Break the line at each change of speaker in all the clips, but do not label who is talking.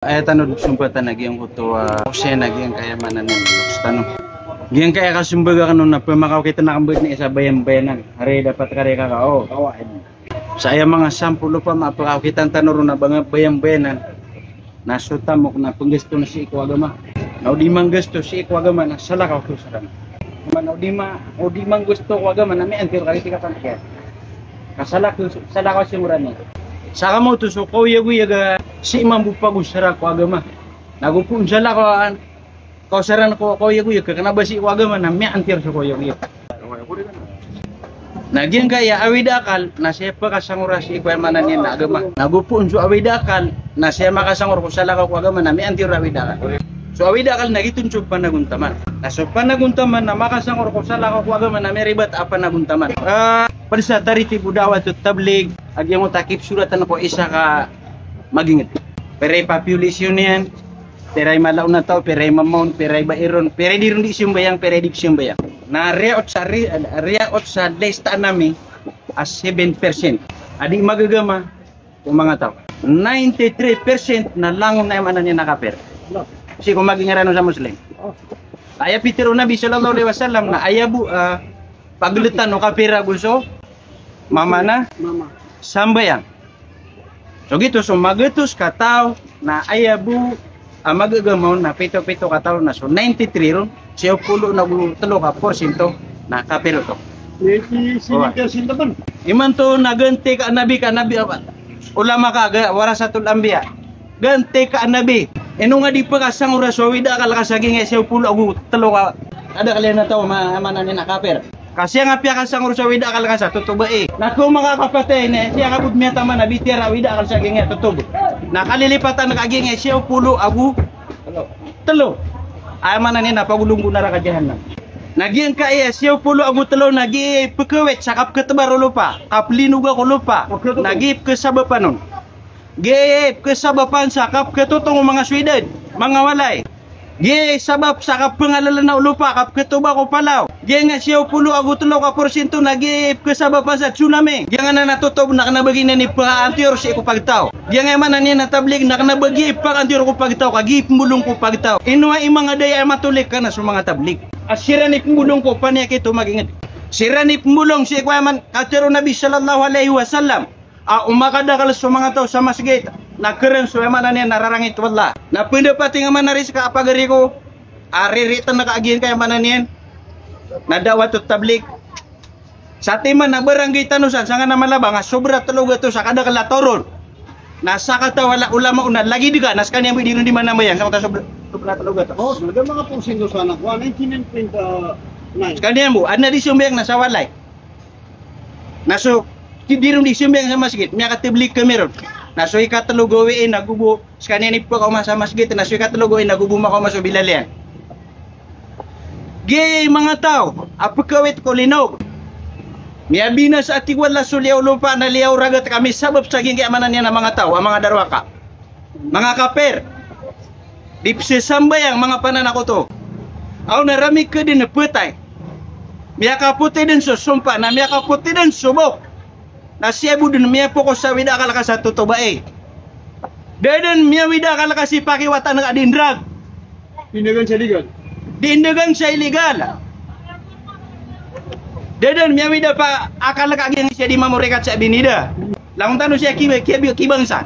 Ay tanod sumpatan nagyang kuto siya nagyang kayamanan ng tanong. Gyang kaya kasumbaga kanon na pamakaw kita nakambud ni isa bayan-bayanan. Hari dapat kare ka oh. Sa aya mga sampulo pa mapakaw kita tanoro na bang bayan-bayanan. Nasuta mo na panggesto na si Ikwagama. Na di man gusto si Ikwagama na salakaw ko sa kana. Man di man gusto Ikwagama na may antir kali ka tanke. Salakaw si murani. Saka mo to so kuya si imam bupagusara ko agama. Nagupun sala ko kausaran ko kuya kana ba si agama na may antir so kuya. Nagyan kaya awidakal na siya pa kasangura si ikwaman niya na agama. Nagupun so awidakal na siya makasangura ko sala ko agama na may antir awidakal. So awidakal nagitunsog panaguntaman. Naso panaguntaman na makasangura ko sala ko agama na may ribat apa naguntaman. Pada sa tariti budawa to tablig agyan mo takip suratan ko isa ka magingat. Peray population yan, peray malaw na tao, peray mamon, peray bairon, peray dirun di siyumbayang, peray di siyumbayang. Na reot sa lista nami as 7%. Adi magagama kung mga tao. 93% na langon na yung niya nakaper. Kasi kung magingarano sa Muslim. Aya pitiro Nabi sallallahu alaihi wasallam na ayabu paglitan no kapira gusto mama sambayang. So gitu so magatus kataw na ayabu magagamaw na pito-pito kataw na so 93 ron siya pulo na 3% na kapiro to. Iman to naganti ka nabi ulama ka warasatul anbiya. Ganti ka nabi. Eno nga di pa kasang urasawid akal kasaging siya pulo agu 3 ka ada kalian na tawo maamanan ni nakapir. Kasi nga piya kasang urusawid akal ka sa tutuba na kung makakapatay na siya kabud miya tama na bitira wida akal sa ginga tutubo. Nakalilipatan nakaginga siya pulo agu 3. Amanan ni napagulong bunara ka jahanam. Nagyan ka siya pulo agu 3 nagi pekewet sakap ketebar lupa. Kaplinuga ko lupa. Nagi kesabapan nun. Gip kesabapan sakap ketutong mga Sweden, mga walay. Ge sabab sakap pengalalan na lupa kap ketuba ko palaw. Ge nga siya pulo agu 3% nagi kesabapan sa tsunami. Ge nga natutob na kanabagi na ni pa-antior si ko pagtaw. Ge nga man ni natablig na kanabagi pa-antior ko pagtaw kagi pumulong ko pagtaw. Inuwa imang daya matulik ka na sa mga tablig. Asira ni pumulong ko paniya kito magingat. Sira ni pumulong si ikwaman katero Nabi sallallahu alaihi wasallam. Umakadakal sa mga tao sa masjid na keren so man niya nararangit wala. Na pendapati nga man naris ka apagari ko. Ariritan na kaagyan kaya man niyan. Nadawat to tablik. Sa timan na barangay tanusan sa nga na malaba nga sobra tuluga to sa kada kalatoron. Nasa kata wala ulama una lagi diga nas kanya mo di man namayang sa kata sobra tuluga to.
Oh, naga mga porsyento sa anak 1929.
Kanya mo adna di sumbang na sa walay. Naso dirong di sumbang sa masjid, miya katiblik kameron. Nasoy katalugoy nagubo, skanya ni po ka sa masjid, nasoy katalugoy nagubo mako maso bilalian. Gay mga tao, apakawit ko linog. Miya binas at wala suliaw lupa na liaw ragat kami sabab sa gingamanan niya ng mga tao, ang mga darwaka. Mga kaper. Dipsi sambayang mga pananako to. Aw narami ka din na putay. Miya kaputi din susumpa na miya kaputi din subok. Na siya budun miya po ko sa wida akal ka sa tutubae. Dadan miya wida akal ka si pakiwata ng adindrag.
Dindagan siya legal.
Dindagan siya illegal. Dadan miya wida pa akal ka aging siya di mamurikat sa binida. Langon tano siya kibangsa.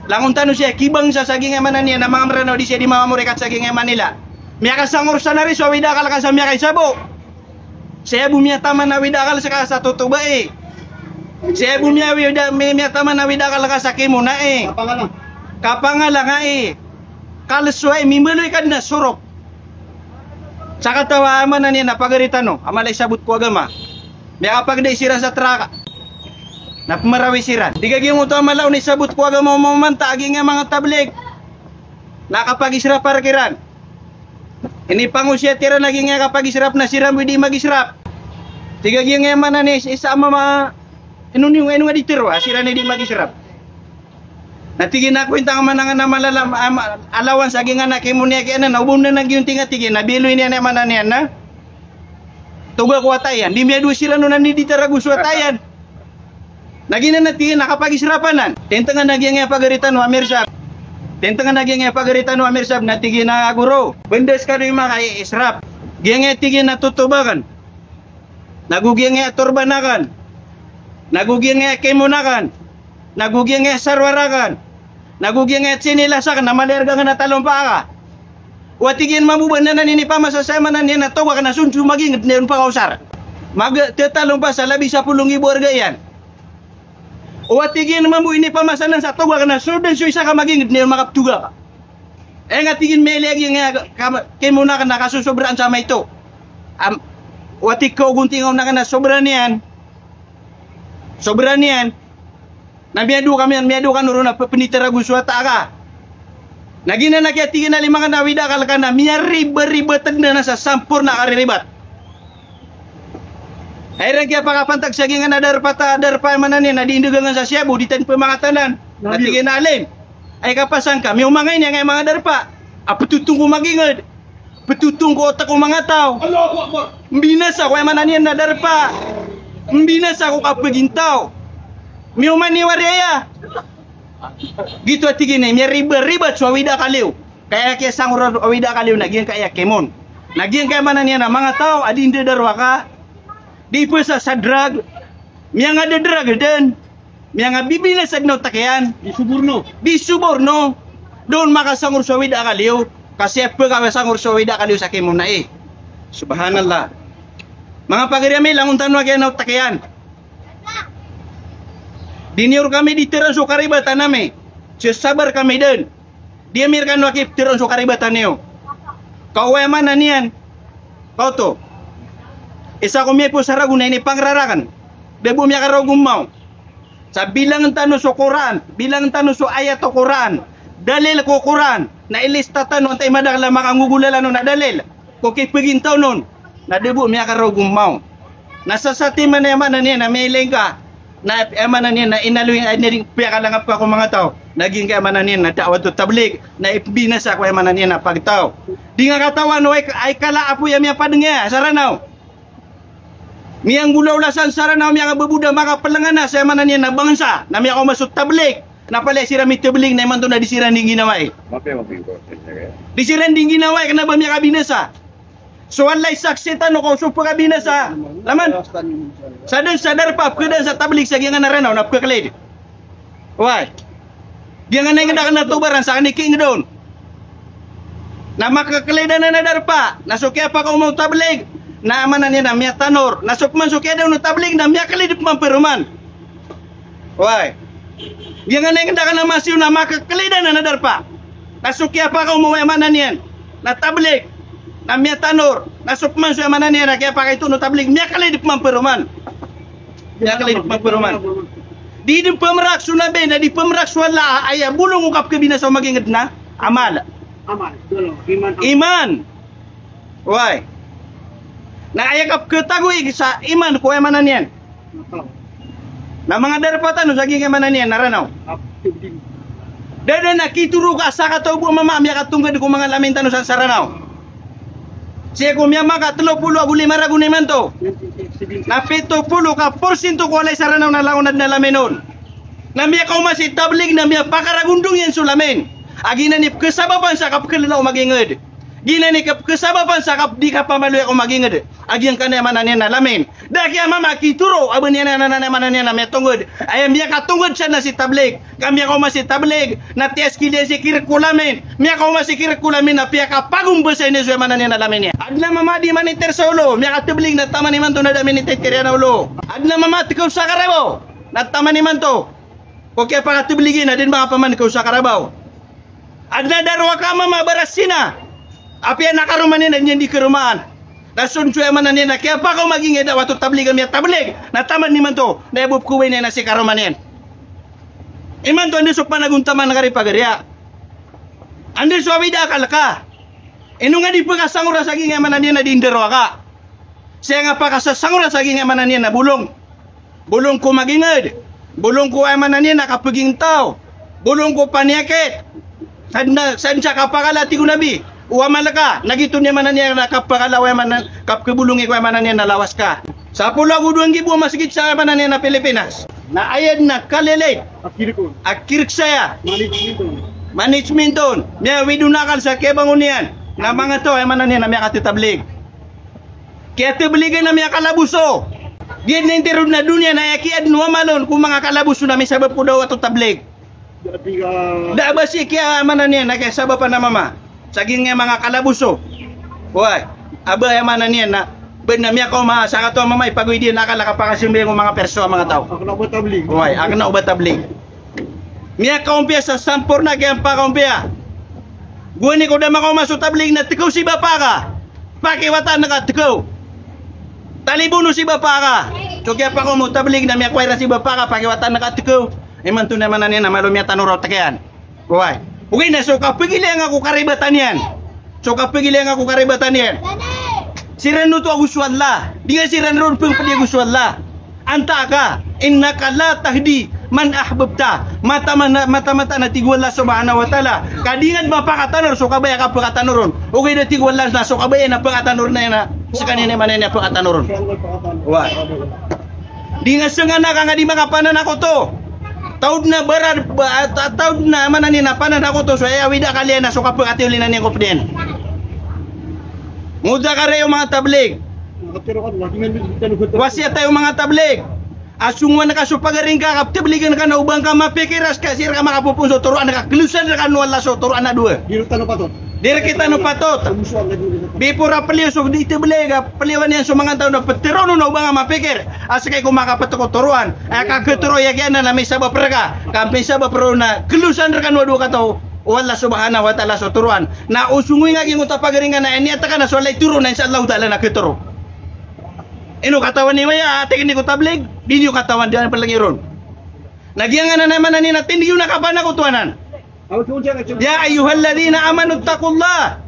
Langon tano siya kibangsa sa gingamanan niya na mga maranaw di siya di mamurikat sa gingaman nila. Miya kasangor sa nari so wida akal ka sa miya kay sabo. Siya bumiya taman na wida akal sa tutubae. Siya bumiyawi may taman na wida ka sa kimo na Kapangala nga Kalasway mimuloy ka na surok. Sa katawa man na niya napagaritan no. Amalay sabot ko agama. May kapagday sira sa traka. Napamarawi sira. Digaging mo to amalaw ni sabot ko agama mamanta aging nga mga tablig. Nakapag-israp parkiran. Ini pangusya tira naging nga kapag-israp na siram hindi mag-israp. Digaging nga man na ni isa mga ino nga ditiro sira na di magisirap. Natigin ako intang manangan na malalam alawan sa aging anak mo niya kaya na naubom na nagyunting atigin nabiloy niya naman na niya na tuga ko atayan di miya doon sila nung naniditara gusto atayan naging na natigin nakapagisirapanan tentangan nagyang nga pagaritan wa mirsa Tentang naging pagaritan no Amir Sab na tigin na guro. Bendes ka yung mga israp. Giyang tigin na tutubakan. Nagugiyang turbanakan. Nagugiyang kemunakan. Nagugiyang sarwarakan. Nagugiyang sinilasakan na malergang na talompa ka. Watigin mamuban na naninipa masasama na niya na tawa ka na sunsu maging ngayon pa kausar. Magtatalompa sa labi sa 10,000 orga yan. Watigin mamu ini pamasanan sa tawa ka na sudan so isa ka maging ngayon makaptuga ka. Nga tigin melegi nga kemuna ka nakasusobraan sa may ito. Watik ko guntingaw na ka na sobran yan. Sobran yan. Namiyado kami yan, miyado ka nuro na penitara guswata ka. Nagina na kaya tigin na 5 ka na wida ka na miya riba-ribatag na sa sampur na kariribat. Ayan kaya pakapantag sa gingan na darpa manan yan, nadiindugangan sa Cebu, di tan pamangatanan, natigin na alin. Ay kapasan ka, may umangay niya ngay mga darpa. Patutong ko magingad. Patutong ko otak ko mga tao. Mbinas ako ay manan yan na darpa. Mbinas ako kapagintaw. May umani wariya. Gitu atigin eh, may riba-riba sa wida kaliw. Kaya kaya sang wida kaliw, nagyan kaya kemon. Nagyan kaya manan yan na mga tao, adin darwa ka. Di po sa drug, miya nga drug din. Miya nga bibinas agnaw takyan. Di suborno. Doon makasangur sa wida kaliw. Kasi pag sangur sa wida kaliw sa kimo na eh. Subhanallah. Mga pagariami, languntan wag yan takyan. Diniur kami di tiran so karibatan nami. Sabar kami din. Di amirkan wakip tiran so karibatan niyo. Kau eman na niyan. Kau to. Isa ko miya po sa raguna ini pangrarakan. Debo miya karo gumaw. Sa bilang tanong sa Quran, bilang tanong sa ayat o Quran, dalil ko Quran, na ilista tanong tayo madakla makangugulala nun na dalil. Kung kipigintaw nun, na debo miya karo gumaw. Nasa satiman na yaman na niya na may lengka, na yaman na niya na inaluhin ay niring piyakalangap pa ko mga tao. Naging kaya man na niya na dawa to tablik, na ipinasa ko yaman na niya na pagtaw. Di nga katawan ay kalaapo ya miya padengya, saranaw. Miyang gulaw lasan saranaw miya kababuda makapalangan sa yaman na niya na bangsa, na miya ko masut tablik. Napalay sira mi tablik na yaman to na disiran ding ginawa eh. Disiran ding ginawa eh, kana ba miya kabinasa? So walay saksi tanong ko so pagkabinasa. Laman. Sadar pa kada sa tablik sa giyangan na renaw na pagkalid. Why? Giyangan na nga na tubaran sa kaniking doon. Na makakalida na nadarpa. Nasukya pa ko mo tablig. Na amanan niya na miya tanor. Nasukman sukya daw no tablig na miya kalidip man peruman. Why? Giyangan na nga na masiw na makakalida na nadarpa. Nasukya pa ko mo amanan niyan. Na tablig. Na miya tanor. Nasukman sukya amanan niya na kaya pa kay no tablig. Miya kalidip man peruman. Miya kalidip man peruman. Di pemerak sunabe na di pemerak wala ay bulong ukap kabinasa magingad na amal. Iman. Why? Na ayakap ketagoy sa iman ko emanan yan. Na mga darpatan no saging emanan yan naranaw. Dada na kituro ka sa katawbo mama miya katungad ko mga lamin tanong sa saranaw. Siya ko miya maka 30 aguli maragunin man to. Na 70 ka porsyento ko alay saranaw na launad na laminon. Na miya ka umasi tablig na miya pakaragundong yan sulamin. Aginanip kasababan sa kapkalala o magingad. Ginanip kasababan sa kap di ka pamaluy ako magingad. Agyang ka na manan yan na lamin. Daki mama kituro abon yan na manan yan na may tungod. Ay miya katungod siya na si tablig. Kami ako umasi tablig na tias kilya si kirkulamin. Miya ka umasi kirkulamin na piya ka pagumbasay ni suya manan yan na lamin niya. Adla mama di maniter sa ulo. Miya ka tablig na tama ni man to na dami ni tekerya na ulo. Adla mama tikaw sa karabaw. Na tama ni man to. Kung kaya pa katibligin na din mga paman ikaw sa karabaw. Adla darwa ka mama barasina. Api na karumanin na niyan di karumaan. Nasunsuya man na niya na kaya pa ako maging eda wato tablig kami at tablig. Nataman ni man to. Naibub kuwin niya na si karumanin. Iman to andi sok panaguntaman na karipagarya. Andi suawida akalaka. Ino nga di pa kasangura saging emanan niya na dinderwa ka. Siya nga pa kasasangura saging emanan niya na bulong. Bulong ko magingad. Bulong ko emanan niya na kapaging tao. Bulong ko panyakit. Saan siya kapakalati ko nabi. Uwaman ka, nagito niya manan niya na kapakalawa manan kapkabulungi ko manan niya na lawas ka. Sa pula ko 2,000 masigit sa manan niya na Pilipinas. Na ayad na kalilay. Akirik saya. Management doon. Miya widunakal sa kebangon niyan. Na mga to ay manan niya na miya katitablig. Kaya tabligan na miya kalabuso. Diyan na interod na dunya na yakiad nuwamalon kung mga kalabuso na may sabab ko daw ato tablig. Da ba si kaya manan niya na kaya sabab pa na mama. Saging nga mga kalabuso. Hoy, aba ay manan niya na ben na miya ko ma sa kato mama ipagoy di nakala kapakasimbe ng mga perso mga tao.
Ako na ba tablig?
Hoy, ako na ubat tablig. Miya kaumpia sa sampor na kaya pa kaumpia. Guni ko dama ko masutabling na tikaw si bapa ka. Pakiwatan na ka tikaw. Talibuno si bapa ka. So kaya pa ko mo tablig na miya kwaira si bapa ka. Pakiwatan na ka tikaw. Iman to naman na niya na malo miya tanuro takayan. Huwag. Okay na so kapigili ang ako karibatan yan. So kapigili ang ako karibatan yan. Siran to ako swalla. Di nga siran ron pang pali ako swalla. Anta ka. Innaka la tahdi man ahbabta mata-mata na tigwala subhanahu wa ta'ala kadingan mapakatanor so kabaya ka pakatanoron okay na tigwala na so kabaya na pakatanor na yan sa kanina man na pakatanoron wa di nga nga nga di makapanan ako to taud na barad taud na manan na panan ako to so ay awida kalian na so kapakatiulin na niya ko din muda ka rin yung mga tablig wasya tayo mga tablig asungwan na kasupagaring ka kaptibligan ka na ubang ka mapikiras ka sir ka makapupunso turuan na kaklusan na kanuan laso turuan na dua
Dito tanong patot.
dire kita no patot bipura paliw so di tiblega paliwan yan so mga tao na patirono na ubang ka mapikir asa kay kumakapatok turuan ay kakuturo yagyan na may sabab ka kampi sabab pero na klusan na kanuan dua ka tao wala subhanahu wa ta'ala so turuan na usungoy nga gingo tapagaring ka na eniata ka na so lay turo na insyaallah ta'ala na kituro. Ino katawan ni Maya, ate kini ko tablig, di niyo katawan diyan palangiron. Nagyangan na naman na natin, di yun nakabana ko tuwanan. Ya ayyuhalladhina amanu taqullah.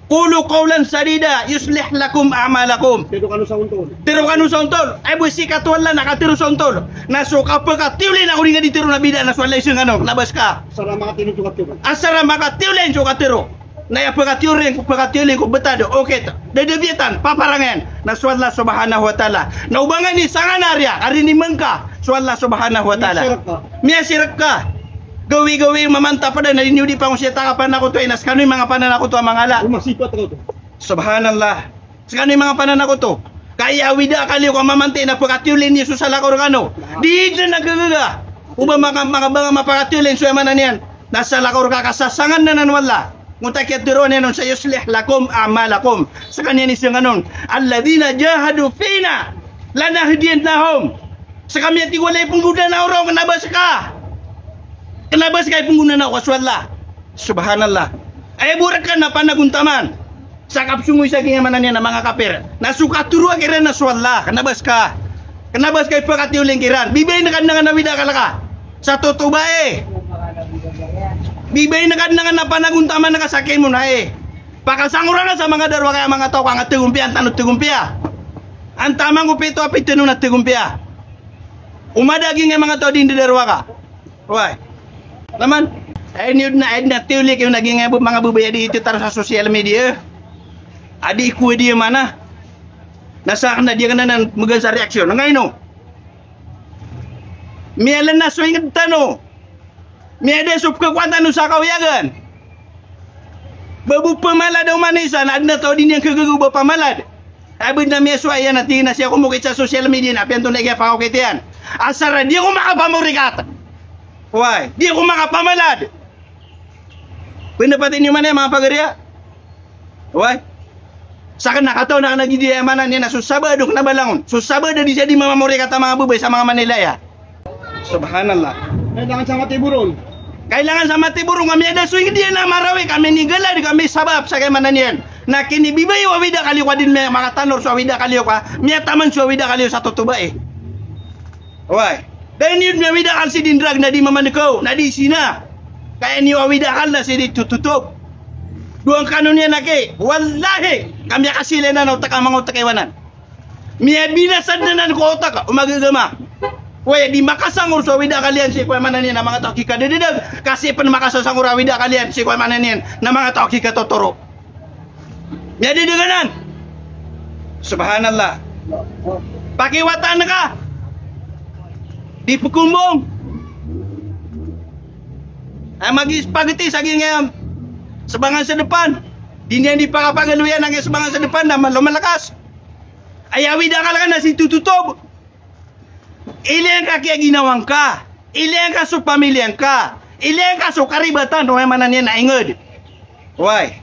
Qulu qawlan sadida yuslih lakum a'malakum.
Pero kanu sa untol.
Tiro kanu sa untol. Ay busi ka tuwala nakatiro sa untol. Nasuka pa ka tiulin ako nga ditiro na bida na swalay sing ano, labas ka.
Sara mga tinutukat ko.
Asara makatiulin so katiro. Naya pagatiurin ko betado okay dedebitan paparangan na swalla subhanahu wa ta'ala na ubangan ni sanganarya ari ni mangka swalla subhanahu wa ta'ala miya sirak ka gawi mamanta pa na ninyo di pa ko siya takapan ako to inas kanoy mga panan ako to mga ala
Masipat ako to.
subhanallah sa kanoy mga panan ako to kaya wida kaliw ka mamante na pagatiulin ni sa lakor kano di na nagagaga uba mga mapakatiulin so man niyan nasa lakor ka kasasangan na nanwala mutakit diro niya nun sa yuslih lakum a'malakum sa kanya ni siyang anon alladhina jahadu fina lanahdiyannahum sa kami at iwalay punggunan na oraw kanabas ka punggunan na waswalla subhanallah ay burak ka na panaguntaman sa kapsungoy sa gingaman niya na mga kapir nasuka turuan kira na swalla kanabas ka pagkatiuling kiran bibay na ka na nawida kalaka sa tutubae bibay na kadang na panaguntaman na kasakay mo na pakasangura na sa mga darwa kaya mga tao kang tigumpia tanong tigumpia ang tamang upito apito nung natigumpia umadaging nga mga tao din di darwa ka why naman ay na tiulik yung naging mga bubaya dito taro sa social media adi ko di mana nasa na dia kana nang mugan sa reaksyon ngayon no mialan na so ingad tano miada sup kekuatan nusa kawiyagan. Babu pemalad o manisan, adna tao din yang kagagu ba pamalad. Abid na miya suaya na tina siya kumukit sa social media na piyanto na iya pakukitian. Asara, di ako makapamurikat. Why? Di ako makapamalad. Pinapatin niyo man mga pagariya. Why? Saka nakataw na nagdidiamanan niya na susabado na balangon. Susabado di siya di mamamurikat ang mga bubay sa mga Manilaya. Subhanallah.
Kailangan sa matiburon.
Kailangan sa matiburong kami ada suing dia na marawi kami nigala di kami sabab sa kay mananian na kini bibay wawida kaliw din may makatanor so wawida kaliw ka miya taman so wawida kaliw sa tutuba why then yun miya wida kal si dindrag na di mamanikaw na di sina kaya ni wawida kal na si di tututup duang kanon niya nake wallahi kami kasile na no taka mangutak kaywanan miya binasad na nan ko otak umagagama. Waya di makasangur sa wida kalian si kuya mananian na mga tao kikadididag kasi pan makasasangur wida kalian si kuya mananian na mga tao kikatotoro. Miya didiganan. Subhanallah. Pakiwatan ka. Di pukumbong. Ay mag-spaghetti saging ngayon. Sabangan sa depan. Di niya hindi pa kapagaluyan ang sabangan sa depan na lumalakas. Ayawi da ka lang na si tututob. Ilang ka kaya ginawang ka. Ilang ka sa pamilyang ka. Ilang ka sa karibatan. Huwag manan niya na ingod. Why?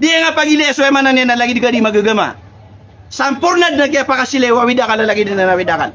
Di nga pag-ili so manan niya na lagi di ka di magagama. Sampurnad na kaya pa kasile. Wawida ka lalagi din na nawidakan.